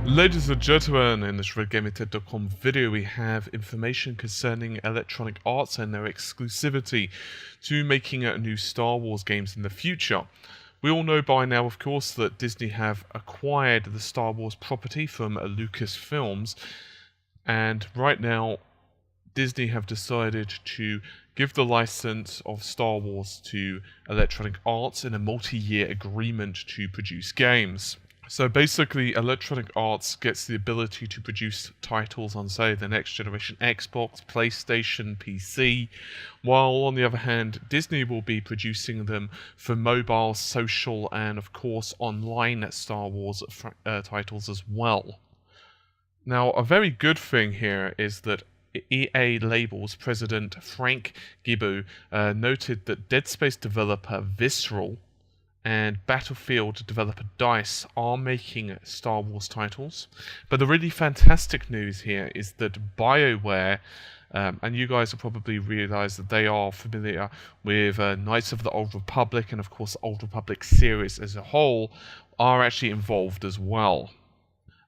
Ladies and gentlemen, in this RedGamingTech.com video we have information concerning Electronic Arts and their exclusivity to making new Star Wars games in the future. We all know by now, of course, that Disney have acquired the Star Wars property from Lucasfilms, and right now Disney have decided to give the license of Star Wars to Electronic Arts in a multi-year agreement to produce games. So basically, Electronic Arts gets the ability to produce titles on, say, the next generation Xbox, PlayStation, PC, while on the other hand, Disney will be producing them for mobile, social, and of course online Star Wars titles as well. Now, a very good thing here is that EA Labels president Frank Gibu noted that Dead Space developer Visceral and Battlefield developer DICE are making Star Wars titles. But the really fantastic news here is that Bioware, and you guys will probably realize that they are familiar with Knights of the Old Republic and of course the Old Republic series as a whole, are actually involved as well.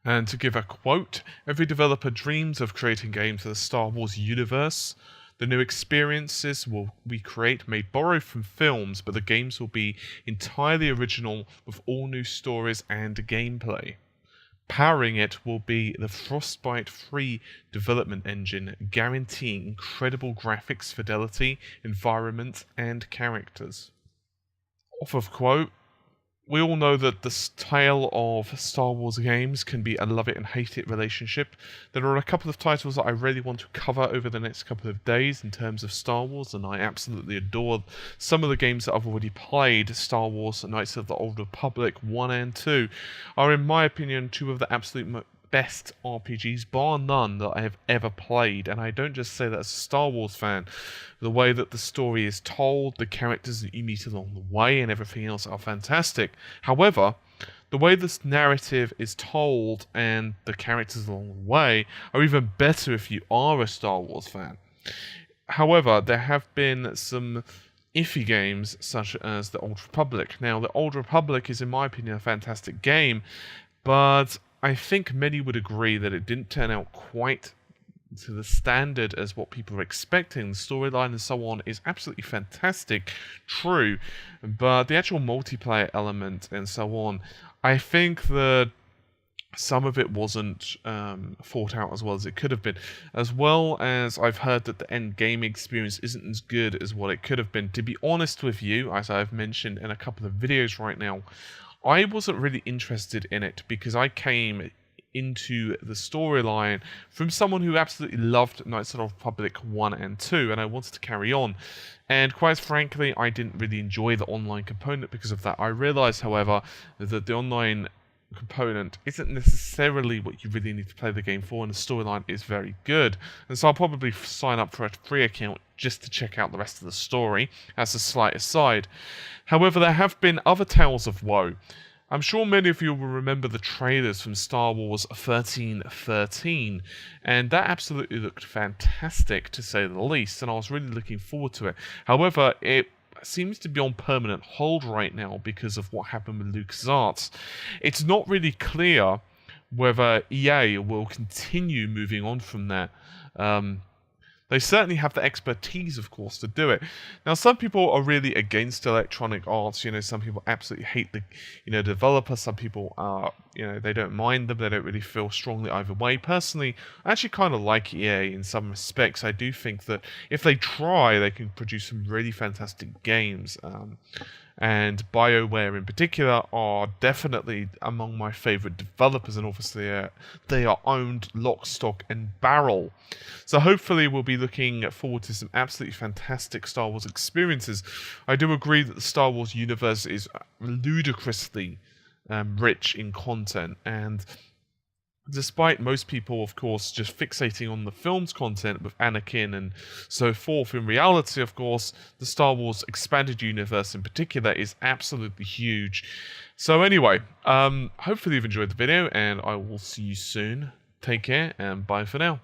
And to give a quote, "Every developer dreams of creating games for the Star Wars universe. The new experiences we create may borrow from films, but the games will be entirely original with all new stories and gameplay. Powering it will be the Frostbite-free development engine, guaranteeing incredible graphics, fidelity, environments, and characters." Off of quote. We all know that the tale of Star Wars games can be a love it and hate it relationship. There are a couple of titles that I really want to cover over the next couple of days in terms of Star Wars, and I absolutely adore some of the games that I've already played. Star Wars Knights of the Old Republic 1 and 2 are, in my opinion, two of the absolute best RPGs, bar none, that I have ever played. And I don't just say that as a Star Wars fan. The way that the story is told, the characters that you meet along the way, and everything else are fantastic. However, the way this narrative is told and the characters along the way are even better if you are a Star Wars fan. However, there have been some iffy games such as the Old Republic. Now, the Old Republic is, in my opinion, a fantastic game, but I think many would agree that it didn't turn out quite to the standard as what people were expecting. The storyline and so on is absolutely fantastic, true, but the actual multiplayer element and so on, I think that some of it wasn't thought out as well as it could have been, as well as I've heard that the end game experience isn't as good as what it could have been. To be honest with you, as I've mentioned in a couple of videos right now, I wasn't really interested in it because I came into the storyline from someone who absolutely loved Knights of the Republic 1 and 2, and I wanted to carry on. And quite frankly, I didn't really enjoy the online component because of that. I realized, however, that the online component isn't necessarily what you really need to play the game for, and the storyline is very good. And so I'll probably sign up for a free account just to check out the rest of the story, as a slight aside. However, there have been other tales of woe. I'm sure many of you will remember the trailers from Star Wars 1313, and that absolutely looked fantastic, to say the least, and I was really looking forward to it. However, it seems to be on permanent hold right now because of what happened with LucasArts. It's not really clear whether EA will continue moving on from that. They certainly have the expertise, of course, to do it. Now, some people are really against Electronic Arts. You know, some people absolutely hate the, developer. Some people are, they don't mind them. They don't really feel strongly either way. Personally, I actually kind of like EA in some respects. I do think that if they try, they can produce some really fantastic games. And Bioware in particular are definitely among my favorite developers, and obviously they are owned lock, stock and barrel. So hopefully we'll be looking forward to some absolutely fantastic Star Wars experiences. I do agree that the Star Wars universe is ludicrously rich in content, and despite most people, of course, just fixating on the film's content with Anakin and so forth, in reality, of course, the Star Wars expanded universe in particular is absolutely huge. So anyway, hopefully you've enjoyed the video, and I will see you soon. Take care, and bye for now.